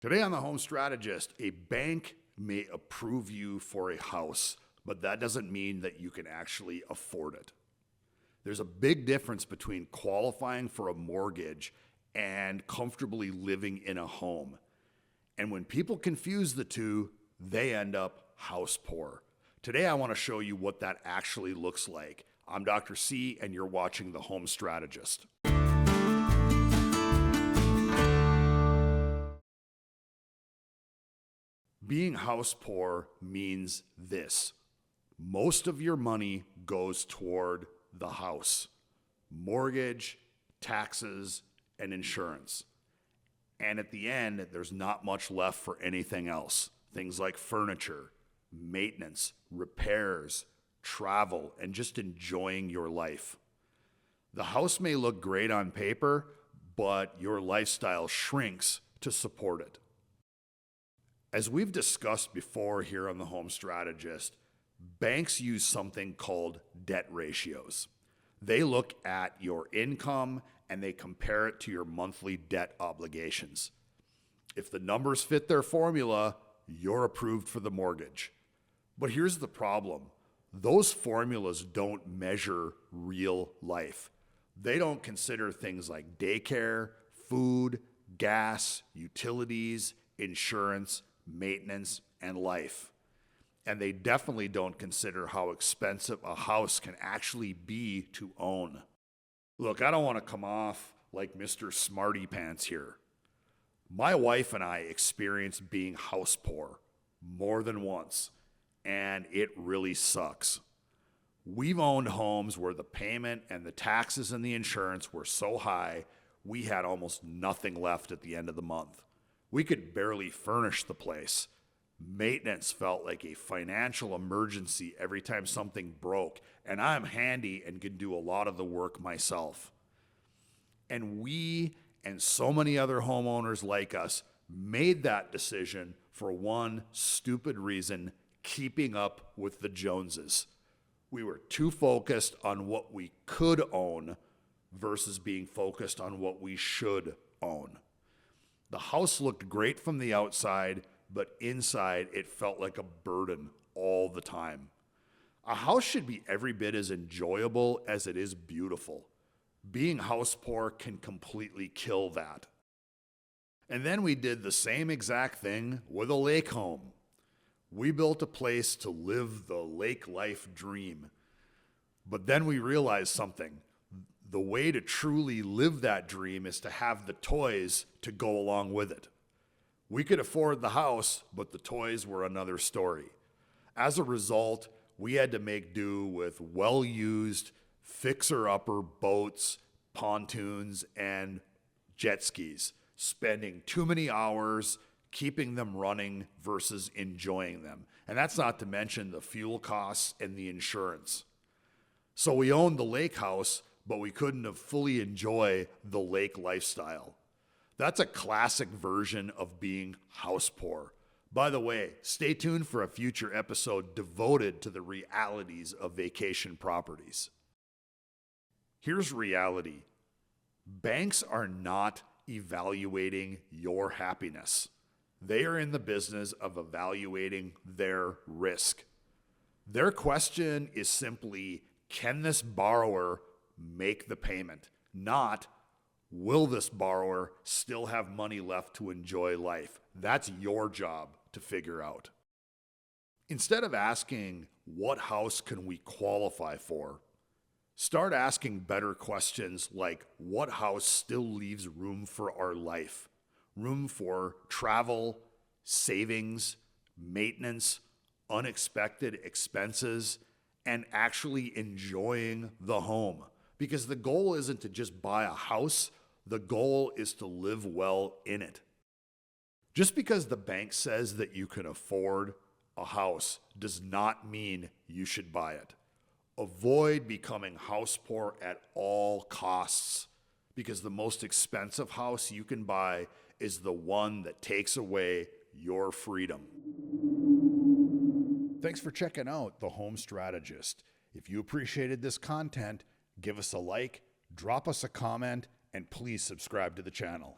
Today on the Home Strategist, a bank may approve you for a house, but that doesn't mean that you can actually afford it. There's a big difference between qualifying for a mortgage and comfortably living in a home. And when people confuse the two, they end up house poor. Today, I want to show you what that actually looks like. I'm Dr. C, and you're watching the Home Strategist. Being house poor means this. Most of your money goes toward the house, mortgage, taxes, and insurance. And at the end, there's not much left for anything else. Things like furniture, maintenance, repairs, travel, and just enjoying your life. The house may look great on paper, but your lifestyle shrinks to support it. As we've discussed before here on the Home Strategist, banks use something called debt ratios. They look at your income and they compare it to your monthly debt obligations. If the numbers fit their formula, you're approved for the mortgage. But here's the problem. Those formulas don't measure real life. They don't consider things like daycare, food, gas, utilities, insurance, maintenance, and life. And they definitely don't consider how expensive a house can actually be to own. Look, I don't want to come off like Mr. Smarty Pants here. My wife and I experienced being house poor more than once, and it really sucks. We've owned homes where the payment and the taxes and the insurance were so high, we had almost nothing left at the end of the month. We could barely furnish the place. Maintenance felt like a financial emergency every time something broke, and I'm handy and can do a lot of the work myself. And we and so many other homeowners like us made that decision for one stupid reason: keeping up with the Joneses. We were too focused on what we could own versus being focused on what we should own. The house looked great from the outside, but inside it felt like a burden all the time. A house should be every bit as enjoyable as it is beautiful. Being house poor can completely kill that. And then we did the same exact thing with a lake home. We built a place to live the lake life dream. But then we realized something. The way to truly live that dream is to have the toys to go along with it. We could afford the house, but the toys were another story. As a result, we had to make do with well-used fixer-upper boats, pontoons, and jet skis, spending too many hours keeping them running versus enjoying them. And that's not to mention the fuel costs and the insurance. So we owned the lake house, but we couldn't have fully enjoy the lake lifestyle. That's a classic version of being house poor. By the way, stay tuned for a future episode devoted to the realities of vacation properties. Here's reality. Banks are not evaluating your happiness. They are in the business of evaluating their risk. Their question is simply, can this borrower make the payment? Not, will this borrower still have money left to enjoy life? That's your job to figure out. Instead of asking, what house can we qualify for? Start asking better questions like, what house still leaves room for our life? Room for travel, savings, maintenance, unexpected expenses, and actually enjoying the home. Because the goal isn't to just buy a house, the goal is to live well in it. Just because the bank says that you can afford a house does not mean you should buy it. Avoid becoming house poor at all costs, because the most expensive house you can buy is the one that takes away your freedom. Thanks for checking out The Home Strategist. If you appreciated this content, give us a like, drop us a comment, and please subscribe to the channel.